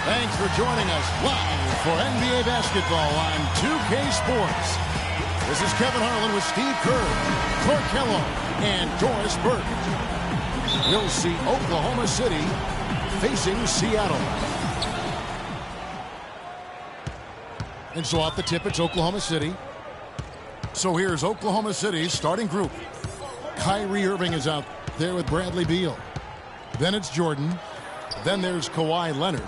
Thanks for joining us live for NBA basketball on 2K Sports. This is Kevin Harlan with Steve Kerr, Clark Kellogg, and Doris Burke. We'll see Oklahoma City facing Seattle. And so off the tip, it's Oklahoma City. So here's Oklahoma City's starting group. Kyrie Irving is out there with Bradley Beal. Then it's Jordan. Then there's Kawhi Leonard.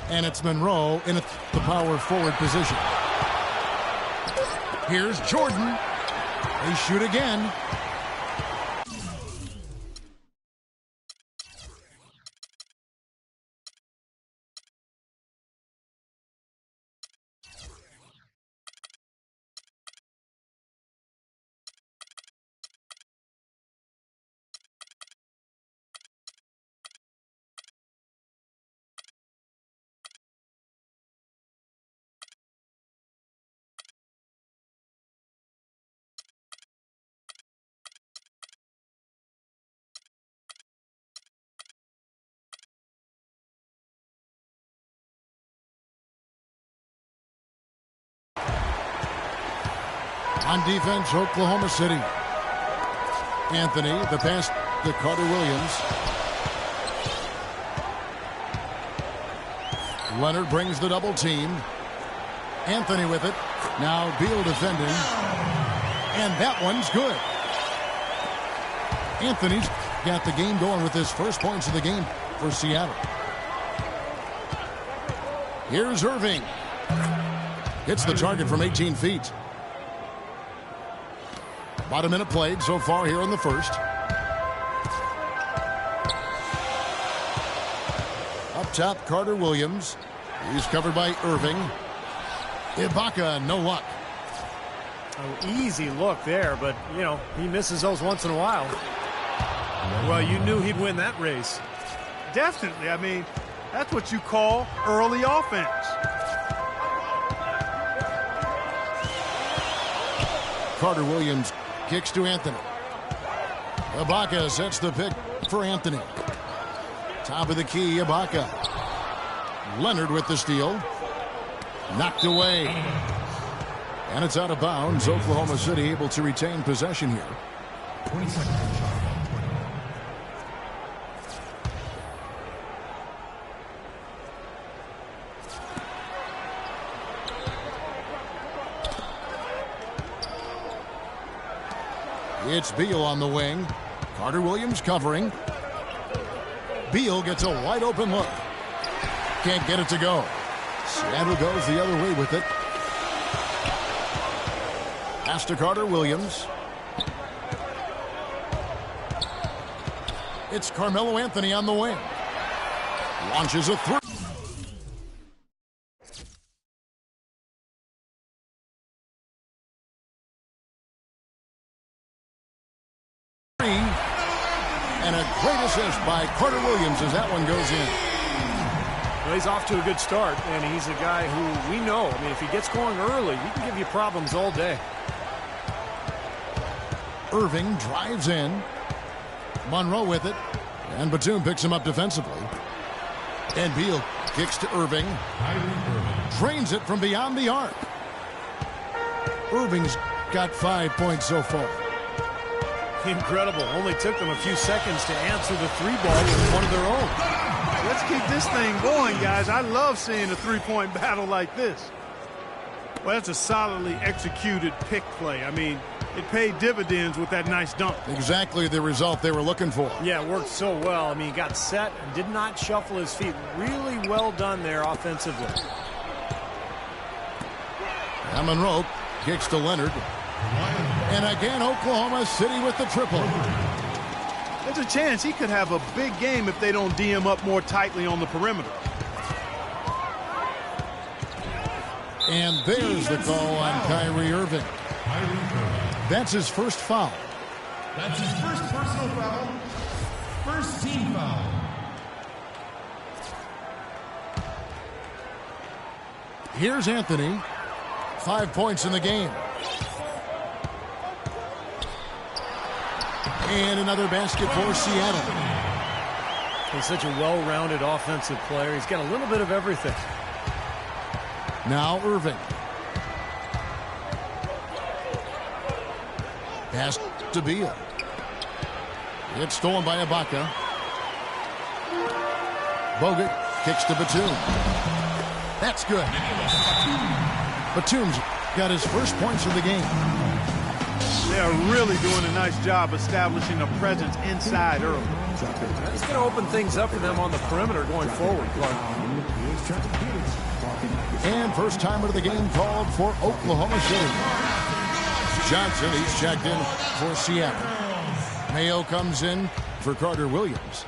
And it's Monroe in the power forward position. Here's Jordan. They shoot again. On defense, Oklahoma City. Anthony, the pass to Carter Williams. Leonard brings the double team. Anthony with it. Now Beal defending. And that one's good. Anthony's got the game going with his first points of the game for Seattle. Here's Irving. Hits the target from 18 feet. About a minute played so far here in the first. Up top, Carter Williams. He's covered by Irving. Ibaka, no luck. Oh, easy look there, but, you know, he misses those once in a while. Well, you knew he'd win that race. Definitely. I mean, that's what you call early offense. Carter Williams kicks to Anthony. Ibaka sets the pick for Anthony. Top of the key, Ibaka. Leonard with the steal. Knocked away. And it's out of bounds. Oklahoma City able to retain possession here. 20 seconds. It's Beal on the wing. Carter Williams covering. Beal gets a wide open look. Can't get it to go. Seattle goes the other way with it. Pass to Carter Williams. It's Carmelo Anthony on the wing. Launches a three. And a great assist by Carter Williams as that one goes in. Well, he's off to a good start, and he's a guy who we know. I mean, if he gets going early, he can give you problems all day. Irving drives in. Monroe with it. And Batum picks him up defensively. And Beal kicks to Irving. Drains it from beyond the arc. Irving's got 5 points so far. Incredible. Only took them a few seconds to answer the three ball with one of their own. Let's keep this thing going, guys. I love seeing a three-point battle like this. Well, that's a solidly executed pick play. I mean, it paid dividends with that nice dunk. Exactly the result they were looking for. Yeah, it worked so well. I mean, he got set and did not shuffle his feet. Really well done there offensively. And Monroe kicks to Leonard. And again, Oklahoma City with the triple. There's a chance he could have a big game if they don't D him up more tightly on the perimeter. And there's the call on Kyrie Irving. That's his first foul. That's his first personal foul. First team foul. Here's Anthony. 5 points in the game. And another basket for Seattle. He's such a well-rounded offensive player. He's got a little bit of everything. Now Irving. Pass to Beal. It's stolen by Ibaka. Bogut kicks to Batum. That's good. Batum's got his first points of the game. They are really doing a nice job establishing a presence inside early. It's going to open things up for them on the perimeter going forward, Clark. And first time of the game called for Oklahoma City. Johnson, he's checked in for Seattle. Mayo comes in for Carter Williams.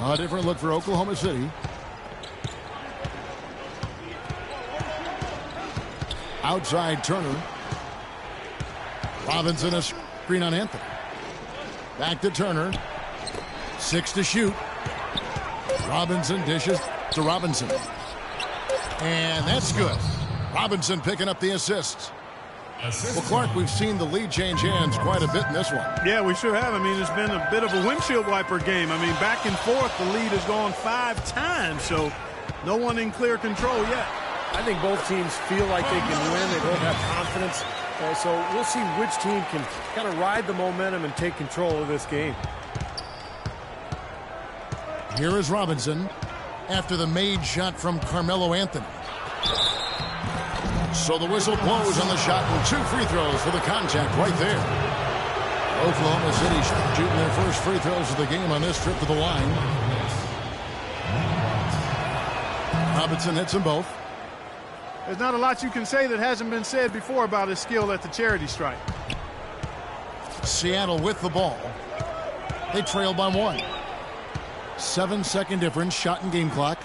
A different look for Oklahoma City. Outside Turner. Robinson a screen on Anthony. Back to Turner. 6 to shoot. Robinson dishes to Robinson. And that's good. Robinson picking up the assists. Well, Clark, we've seen the lead change hands quite a bit in this one. Yeah, we sure have. I mean, it's been a bit of a windshield wiper game. I mean, back and forth, the lead has gone 5 times, so no one in clear control yet. I think both teams feel like they can win. They both have confidence. So we'll see which team can kind of ride the momentum and take control of this game. Here is Robinson after the made shot from Carmelo Anthony. So the whistle blows on the shot and 2 free throws for the contact right there. Oklahoma City shooting their first free throws of the game on this trip to the line. Robinson hits them both. There's not a lot you can say that hasn't been said before about his skill at the charity stripe. Seattle with the ball. They trail by 1. 7-second difference, shot and game clock.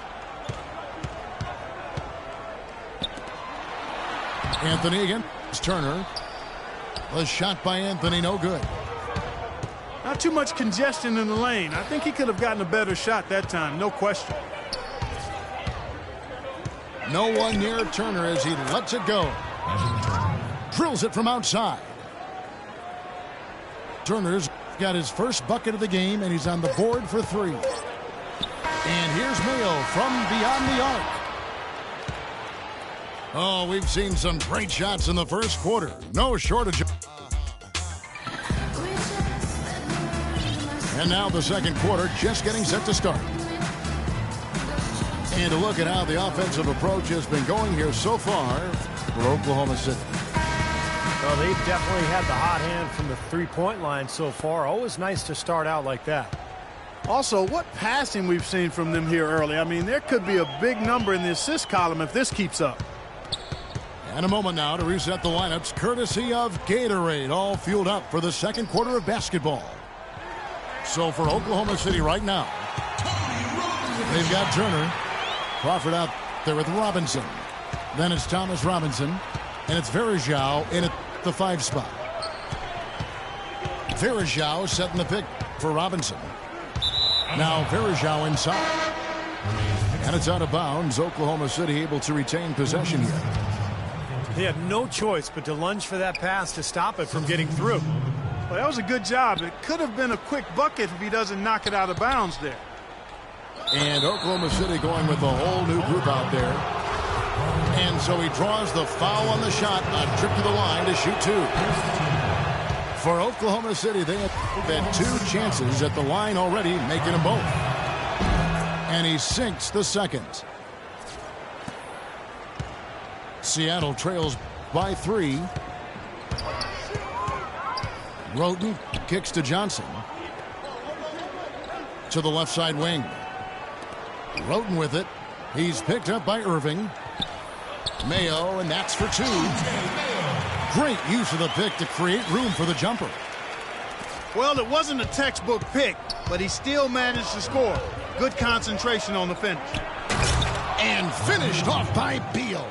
Anthony against Turner. A shot by Anthony, no good. Not too much congestion in the lane. I think he could have gotten a better shot that time, no question. No one near Turner as he lets it go. Drills it from outside. Turner's got his first bucket of the game, and he's on the board for 3. And here's Mayo from beyond the arc. Oh, we've seen some great shots in the first quarter. No shortage. And now the second quarter just getting set to start. And to look at how the offensive approach has been going here so far for Oklahoma City. Well, they've definitely had the hot hand from the three-point line so far. Always nice to start out like that. Also, what passing we've seen from them here early. I mean, there could be a big number in the assist column if this keeps up. And a moment now to reset the lineups courtesy of Gatorade, all fueled up for the second quarter of basketball. So for Oklahoma City right now, they've got Turner. Crawford out there with Robinson. Then it's Thomas Robinson. And it's Varejao in at the 5 spot. Varejao setting the pick for Robinson. Now Varejao inside. And it's out of bounds. Oklahoma City able to retain possession here. He had no choice but to lunge for that pass to stop it from getting through. Well, that was a good job. It could have been a quick bucket if he doesn't knock it out of bounds there. And Oklahoma City going with a whole new group out there. And so he draws the foul on the shot. A trip to the line to shoot 2. For Oklahoma City, they have had 2 chances at the line already, making them both. And he sinks the second. Seattle trails by 3. Roten kicks to Johnson. To the left side wing. Roten with it. He's picked up by Irving. Mayo, and that's for 2. Great use of the pick to create room for the jumper. Well, it wasn't a textbook pick, but he still managed to score. Good concentration on the finish. And finished off by Beal.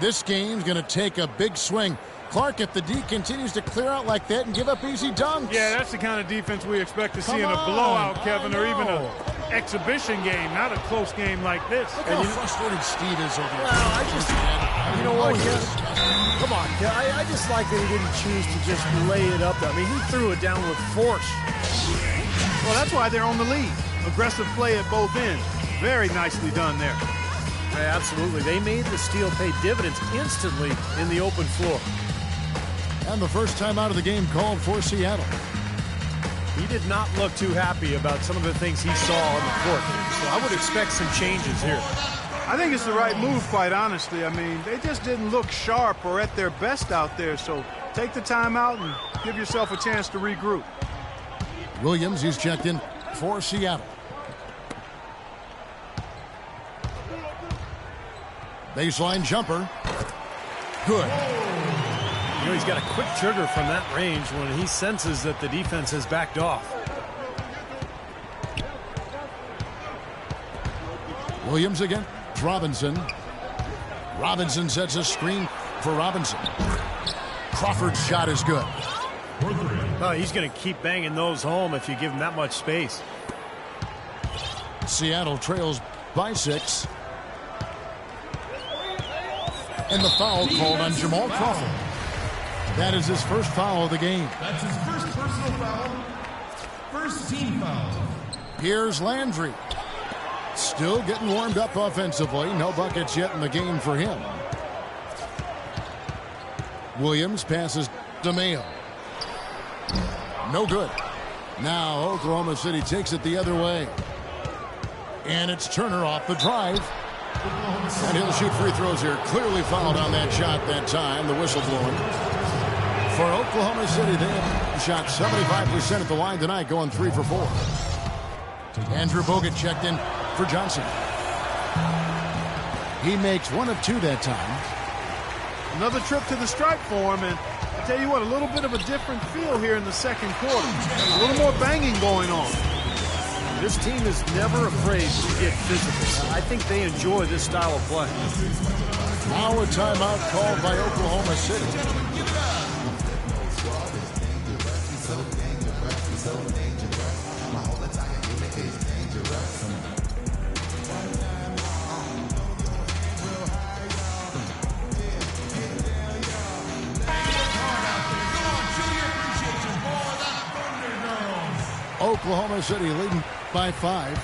This game's going to take a big swing. Clark, if the D continues to clear out like that and give up easy dunks. Yeah, that's the kind of defense we expect to see in a blowout, Kevin, or even an exhibition game, not a close game like this. Look how frustrated Steve is over there. Well, you know what, come on, I just like that he didn't choose to just lay it up. I mean, he threw it down with force. Well, that's why they're on the lead. Aggressive play at both ends. Very nicely done there. Yeah, absolutely. They made the steal pay dividends instantly in the open floor. And the first time out of the game called for Seattle. He did not look too happy about some of the things he saw on the court. So I would expect some changes here. I think it's the right move, quite honestly. I mean, they just didn't look sharp or at their best out there. So take the time out and give yourself a chance to regroup. Williams, he's checked in for Seattle. Baseline jumper. Good. You know, he's got a quick trigger from that range when he senses that the defense has backed off. Williams again. Robinson. Robinson sets a screen for Robinson. Crawford's shot is good. Oh, he's going to keep banging those home if you give him that much space. Seattle trails by 6. And the foul called on Jamal Crawford. That is his first foul of the game. That's his first personal foul. First team foul. Here's Landry. Still getting warmed up offensively. No buckets yet in the game for him. Williams passes to Mayo. No good. Now Oklahoma City takes it the other way. And it's Turner off the drive. And he'll shoot free throws here. Clearly fouled on that shot that time. The whistle blowing. For Oklahoma City, they have shot 75% at the line tonight, going 3 for 4. Andrew Bogut checked in for Johnson. He makes 1 of 2 that time. Another trip to the stripe for him, and I tell you what, a little bit of a different feel here in the second quarter. A little more banging going on. This team is never afraid to get physical. I think they enjoy this style of play. Now a timeout called by Oklahoma City. Oklahoma City leading by 5.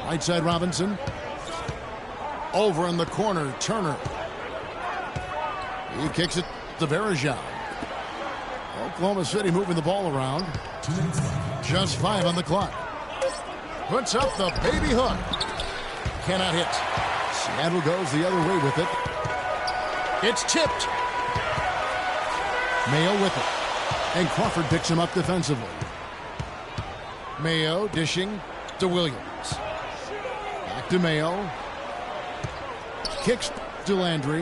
Right side Robinson. Over in the corner, Turner. He kicks it to Varejao. Oklahoma City moving the ball around. Just 5 on the clock. Puts up the baby hook. Cannot hit. Seattle goes the other way with it. It's tipped. Mayo with it. And Crawford picks him up defensively. Mayo dishing to Williams. Back to Mayo. Kicks to Landry.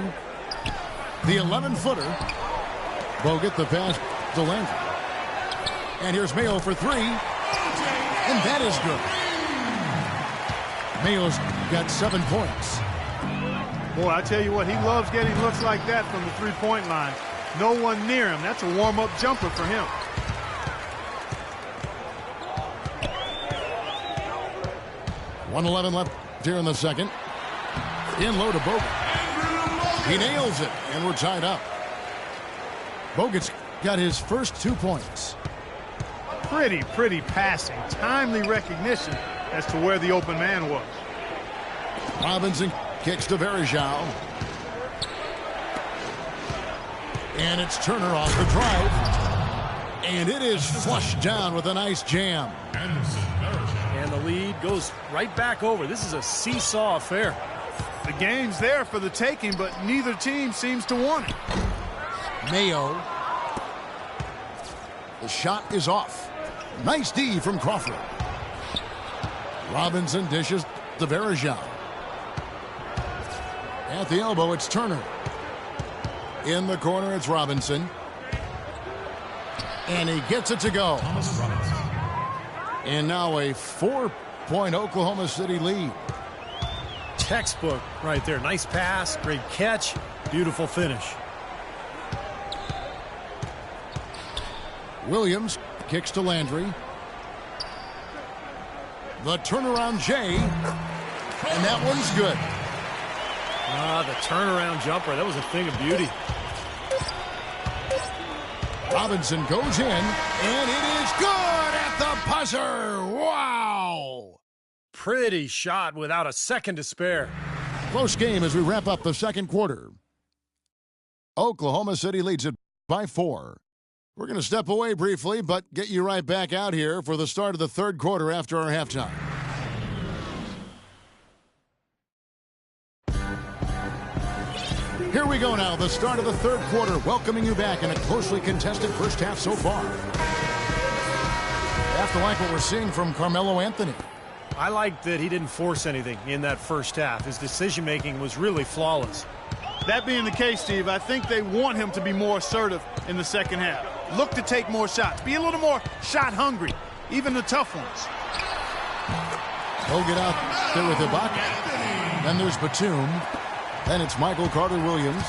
The 11-footer. Bogut the pass to Landry. And here's Mayo for 3. And that is good. Mayo's got 7 points. Boy, I tell you what, he loves getting looks like that from the three-point line. No one near him. That's a warm-up jumper for him. .111 left here in the second. In low to Bogut. He nails it, and we're tied up. Bogut's got his first 2 points. Pretty passing. Timely recognition as to where the open man was. Robinson kicks to Varejao. And it's Turner off the drive. And it is flushed down with a nice jam. And the lead goes right back over. This is a seesaw affair. The game's there for the taking, but neither team seems to want it. Mayo. The shot is off. Nice D from Crawford. Robinson dishes to Varejao. At the elbow, it's Turner. In the corner, it's Robinson. And he gets it to go. And now a 4-point Oklahoma City lead. Textbook right there. Nice pass, great catch, beautiful finish. Williams kicks to Landry. The turnaround J. And that one's good. The turnaround jumper. That was a thing of beauty. Robinson goes in, and it is good at the buzzer. Wow! Pretty shot without a second to spare. Close game as we wrap up the second quarter. Oklahoma City leads it by 4. We're going to step away briefly, but get you right back out here for the start of the third quarter after our halftime. Here we go now, the start of the third quarter, welcoming you back in a closely contested first half so far. Have to like what we're seeing from Carmelo Anthony. I like that he didn't force anything in that first half. His decision-making was really flawless. That being the case, Steve, I think they want him to be more assertive in the second half. Look to take more shots. Be a little more shot hungry, even the tough ones. He'll get out there with Ibaka. Then there's Batum. Then it's Michael Carter-Williams.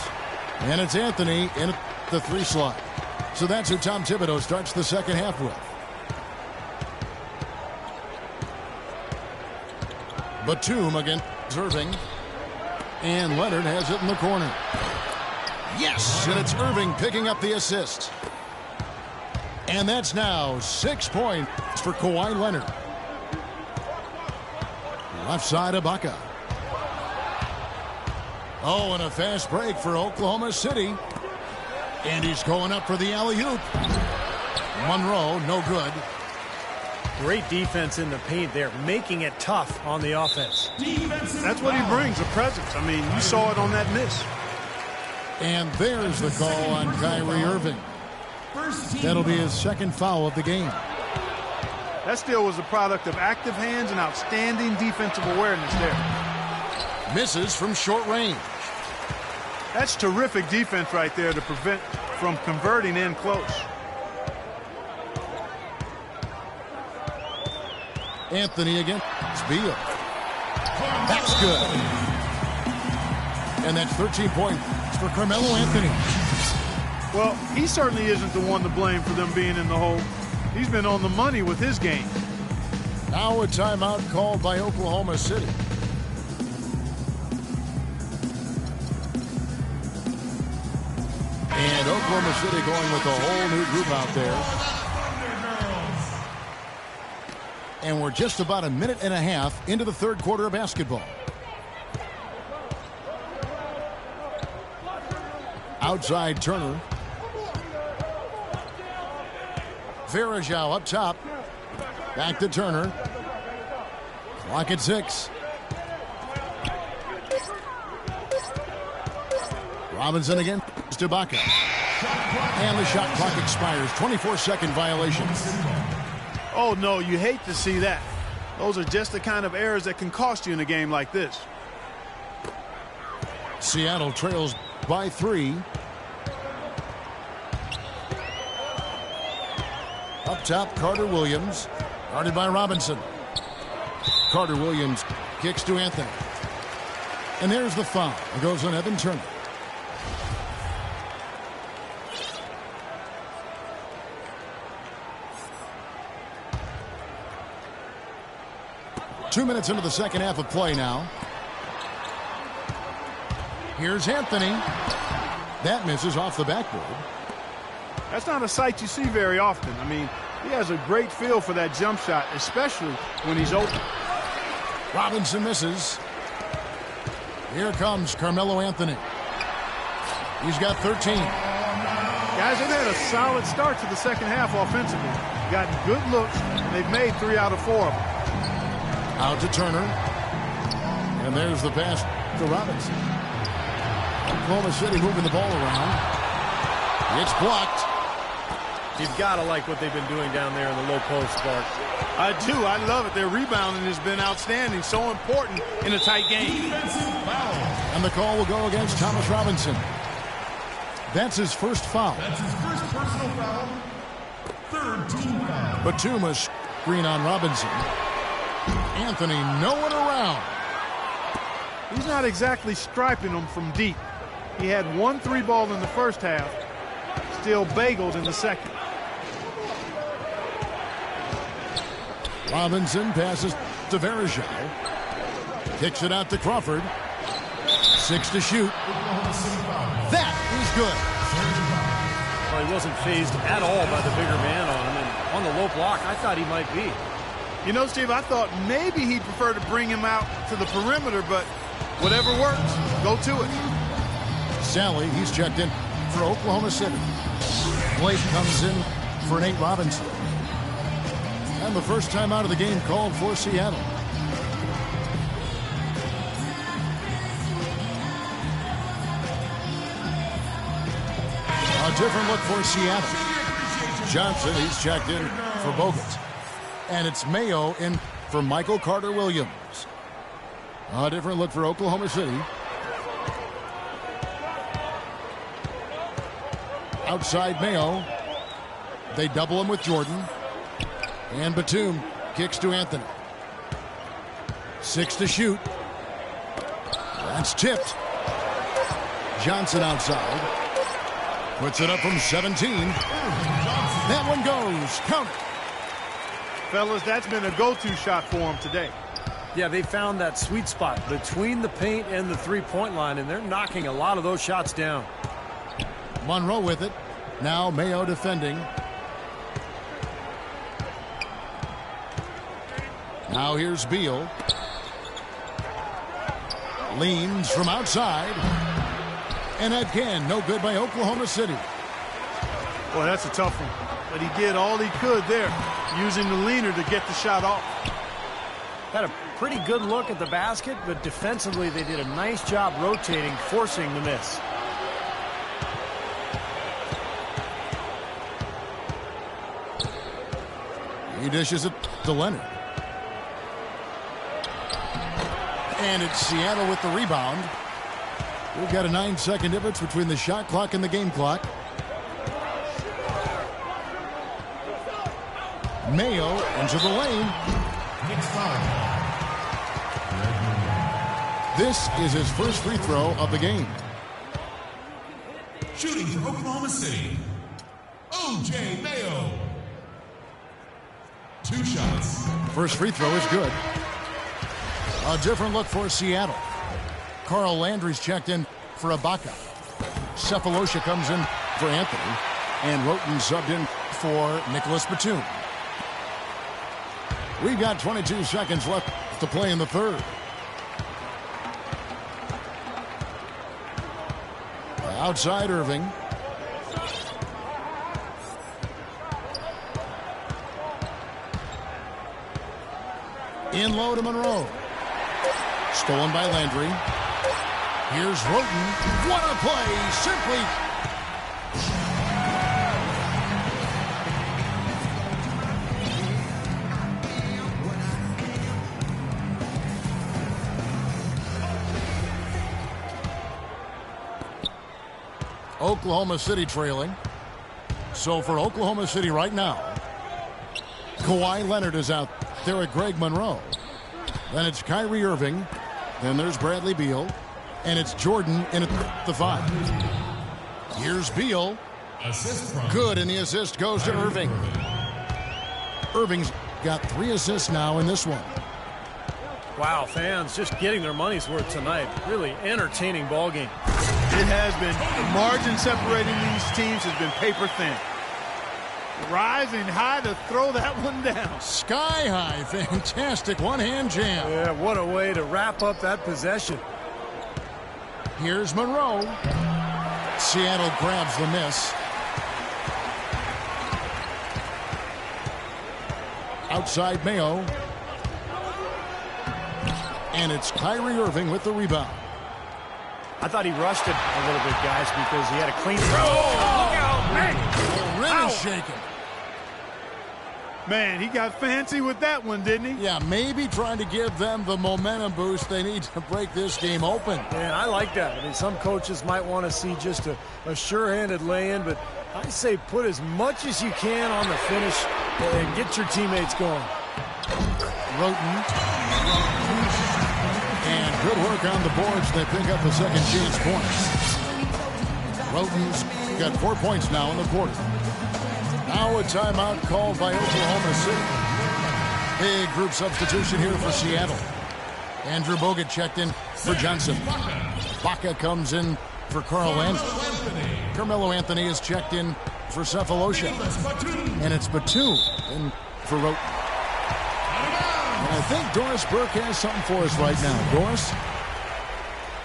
And it's Anthony in the 3 slot. So that's who Tom Thibodeau starts the second half with. Batum against Irving. And Leonard has it in the corner. Yes, and it's Irving picking up the assist. And that's now 6 points for Kawhi Leonard. Left side, Ibaka. Oh, and a fast break for Oklahoma City. And he's going up for the alley-oop. Monroe, no good. Great defense in the paint there, making it tough on the offense. That's what he brings, a presence. I mean, you saw it on that miss. And there's the call on Kyrie Irving. That'll be his second foul of the game. That steal was a product of active hands and outstanding defensive awareness there. Misses from short range. That's terrific defense right there to prevent from converting in close. Anthony against Beal. That's good. And that's 13 points for Carmelo Anthony. Well, he certainly isn't the one to blame for them being in the hole. He's been on the money with his game. Now a timeout called by Oklahoma City. And Oklahoma City going with a whole new group out there. And we're just about a minute and a half into the third quarter of basketball. Outside Turner. Varejao up top. Back to Turner. Clock at 6. Robinson again. Ibaka. And the shot clock expires. 24-second violation. Oh, no, you hate to see that. Those are just the kind of errors that can cost you in a game like this. Seattle trails by 3. Up top, Carter-Williams. Guarded by Robinson. Carter-Williams kicks to Anthony. And there's the foul. It goes on Evan Turner. Two minutes into the second half of play now. Here's Anthony. That misses off the backboard. That's not a sight you see very often. I mean, he has a great feel for that jump shot, especially when he's open. Robinson misses. Here comes Carmelo Anthony. He's got 13. Guys, they've had a solid start to the second half offensively. Gotten good looks, and they've made 3 out of 4 of them. Out to Turner. And there's the pass to Robinson. Oklahoma City moving the ball around. It's blocked. You've got to like what they've been doing down there in the low post, Bart. I do. I love it. Their rebounding has been outstanding. So important in a tight game. And the call will go against Thomas Robinson. That's his first foul. That's his first personal foul. Third team foul. Batum screen on Robinson. Anthony nowhere around. He's not exactly striping them from deep. He had 1 3-ball in the first half. Still bageled in the second. Robinson passes to Varejao. Kicks it out to Crawford. 6 to shoot. That is good. Well, he wasn't phased at all by the bigger man on him. And on the low block, I thought he might be. You know, Steve, I thought maybe he'd prefer to bring him out to the perimeter, but whatever works, go to it. Sally, he's checked in for Oklahoma City. Blake comes in for Nate Robinson. And the first time out of the game called for Seattle. A different look for Seattle. Johnson, he's checked in for Bogut. And it's Mayo in for Michael Carter-Williams. A different look for Oklahoma City. Outside Mayo. They double him with Jordan. And Batum kicks to Anthony. 6 to shoot. That's tipped. Johnson outside. Puts it up from 17. That one goes. Count it. Fellas, that's been a go-to shot for him today. Yeah, they found that sweet spot between the paint and the three-point line, and they're knocking a lot of those shots down. Monroe with it. Now Mayo defending. Now here's Beal. Leans from outside. And again, no good by Oklahoma City. Boy, that's a tough one. But he did all he could there, using the leaner to get the shot off. Had a pretty good look at the basket, but defensively they did a nice job rotating, forcing the miss. He dishes it to Leonard. And it's Seattle with the rebound. We've got a 9-second difference between the shot clock and the game clock. Mayo into the lane. This is his first free throw of the game. Shooting for Oklahoma City, O.J. Mayo. 2 shots. First free throw is good. A different look for Seattle. Carl Landry's checked in for Ibaka. Cephalosha comes in for Anthony. And Roten subbed in for Nicholas Batum. We've got 22 seconds left to play in the third. Outside Irving. In low to Monroe. Stolen by Landry. Here's Roten. What a play! Simply. Oklahoma City trailing. So for Oklahoma City right now, Kawhi Leonard is out there at Greg Monroe. Then it's Kyrie Irving. Then there's Bradley Beal. And it's Jordan in at the 5. Here's Beal. Good, and the assist goes to Irving. Irving's got 3 assists now in this one. Wow, fans just getting their money's worth tonight. Really entertaining ball game. It has been. The margin separating these teams has been paper thin. Rising high to throw that one down. Sky high. Fantastic one-hand jam. Yeah, what a way to wrap up that possession. Here's Monroe. Seattle grabs the miss. Outside Mayo. And it's Kyrie Irving with the rebound. I thought he rushed it a little bit, guys, because he had a clean throw. Oh, look out, man. The rim is shaking. Man, he got fancy with that one, didn't he? Yeah, maybe trying to give them the momentum boost they need to break this game open. Man, I like that. I mean, some coaches might want to see just a sure-handed lay-in, but I say put as much as you can on the finish and get your teammates going. Roten. And good work on the boards. They pick up a second chance point. Roten's got 4 points now in the quarter. Now a timeout called by Oklahoma City. Big group substitution here for Seattle. Andrew Bogut checked in for Johnson. Baca comes in for Carl Landry. Carmelo Anthony is checked in for Cephalosha. And it's Batum in for Roten. And I think Doris Burke has something for us right now. Doris?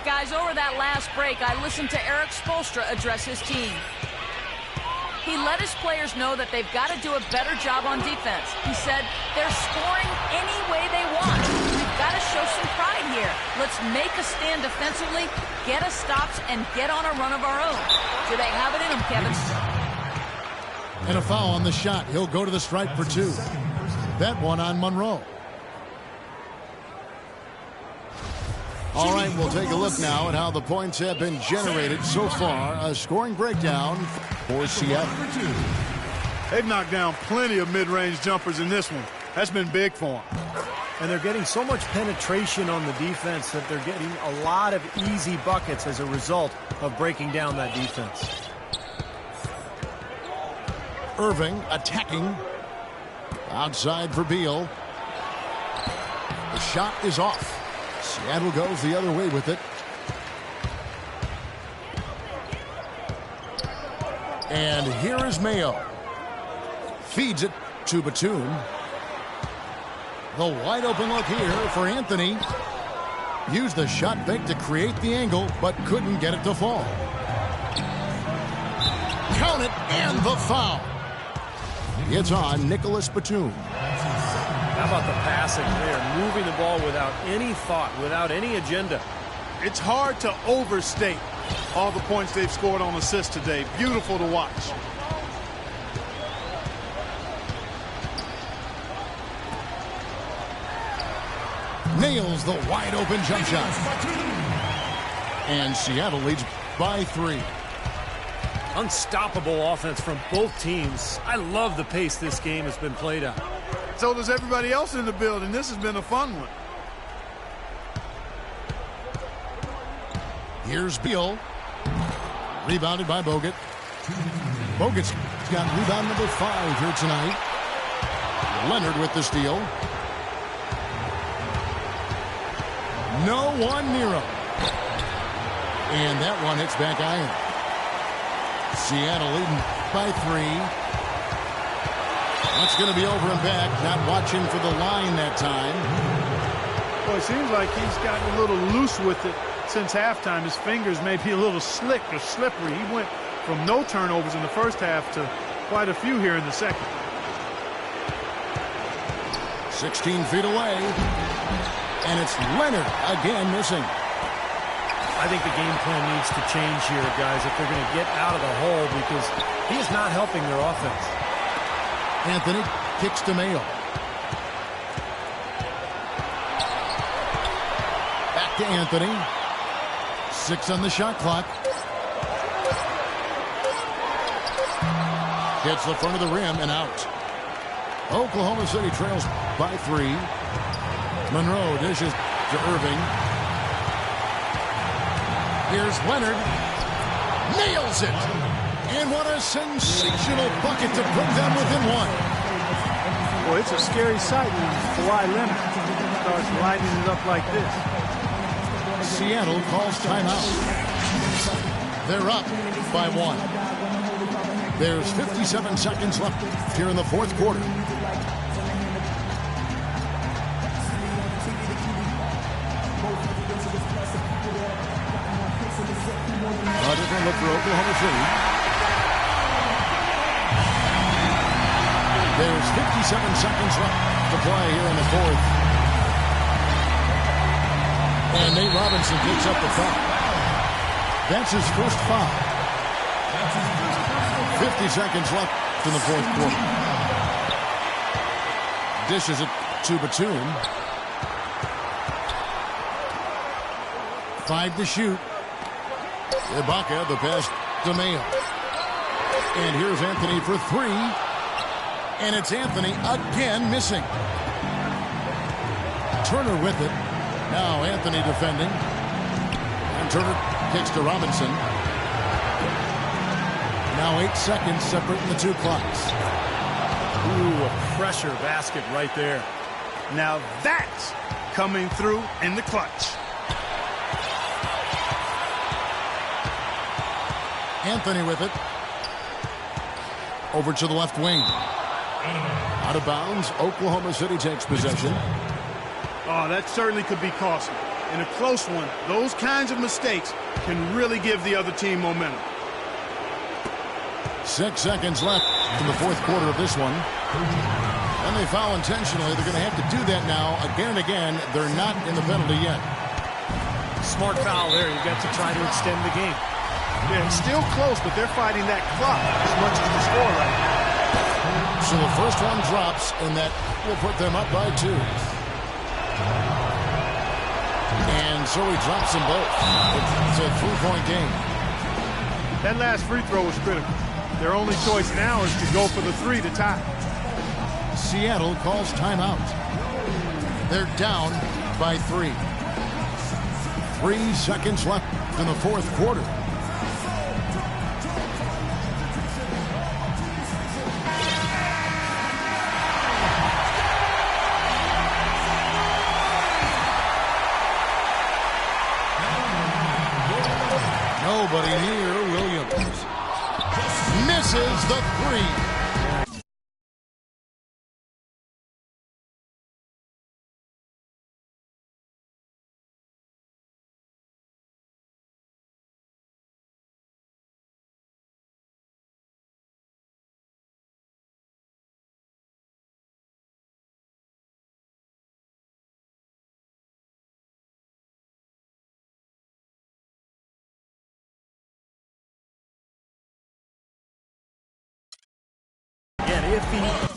Guys, over that last break, I listened to Eric Spoelstra address his team. He let his players know that they've got to do a better job on defense. He said, they're scoring any way they want. We've got to show some pride here. Let's make a stand defensively, get us stops, and get on a run of our own. Do they have it in them, Kevin? And a foul on the shot. He'll go to the stripe for 2. That one on Monroe. All right, we'll take a look now at how the points have been generated so far. A scoring breakdown for Seattle. They've knocked down plenty of mid-range jumpers in this one. That's been big for them. And they're getting so much penetration on the defense that they're getting a lot of easy buckets as a result of breaking down that defense. Irving attacking. Outside for Beal. The shot is off. Seattle goes the other way with it. And here is Mayo. Feeds it to Batum. The wide open look here for Anthony. Used the shot fake to create the angle, but couldn't get it to fall. Count it, and the foul. It's on Nicholas Batum. How about the passing there? Moving the ball without any thought, without any agenda. It's hard to overstate all the points they've scored on assists today. Beautiful to watch. Nails the wide open jump shot. And Seattle leads by 3. Unstoppable offense from both teams. I love the pace this game has been played at. So does everybody else in the building. This has been a fun one. Here's Beal. Rebounded by Bogut. Bogut's got rebound number 5 here tonight. Leonard with the steal. No one near him. And that one hits back iron. Seattle leading by 3. That's going to be over and back. Not watching for the line that time. Well, it seems like he's gotten a little loose with it since halftime. His fingers may be a little slick or slippery. He went from no turnovers in the first half to quite a few here in the second. 16 feet away. And it's Leonard again missing. I think the game plan needs to change here, guys, if they're going to get out of the hole, because he is not helping their offense. Anthony kicks to Mayo. Back to Anthony. 6 on the shot clock. Hits the front of the rim and out. Oklahoma City trails by 3. Monroe dishes to Irving. Here's Leonard. Nails it. And what a sensational bucket to put them within 1. Well, it's a scary sight when Kawhi Leonard starts lighting it up like this. Seattle calls timeout. They're up by 1. There's 57 seconds left here in the 4th quarter. A different look for Oklahoma City. There's 57 seconds left to play here in the 4th. And Nate Robinson picks up the foul. That's his first foul. 50 seconds left in the 4th quarter. Dishes it to Batum. 5 to shoot. Ibaka, the pass to Mayo. And here's Anthony for 3. And it's Anthony again missing. Turner with it. Now Anthony defending. And Turner kicks to Robinson. Now 8 seconds separating the 2 clocks. Ooh, a pressure basket right there. Now that's coming through in the clutch. Anthony with it. Over to the left wing. Out of bounds. Oklahoma City takes possession. Oh, that certainly could be costly. In a close one, those kinds of mistakes can really give the other team momentum. 6 seconds left in the fourth quarter of this one. And they foul intentionally. They're going to have to do that now again and again. They're not in the penalty yet. Smart foul there. You got to try to extend the game. Yeah, it's still close, but they're fighting that clock as much as the score right now. So the first one drops, and that will put them up by 2. And so he drops them both. It's a 3-point game. That last free throw was critical. Their only choice now is to go for the 3 to tie. Seattle calls timeout. They're down by 3. 3 seconds left in the fourth quarter. Nobody near Williams. Misses the 3. Again, if he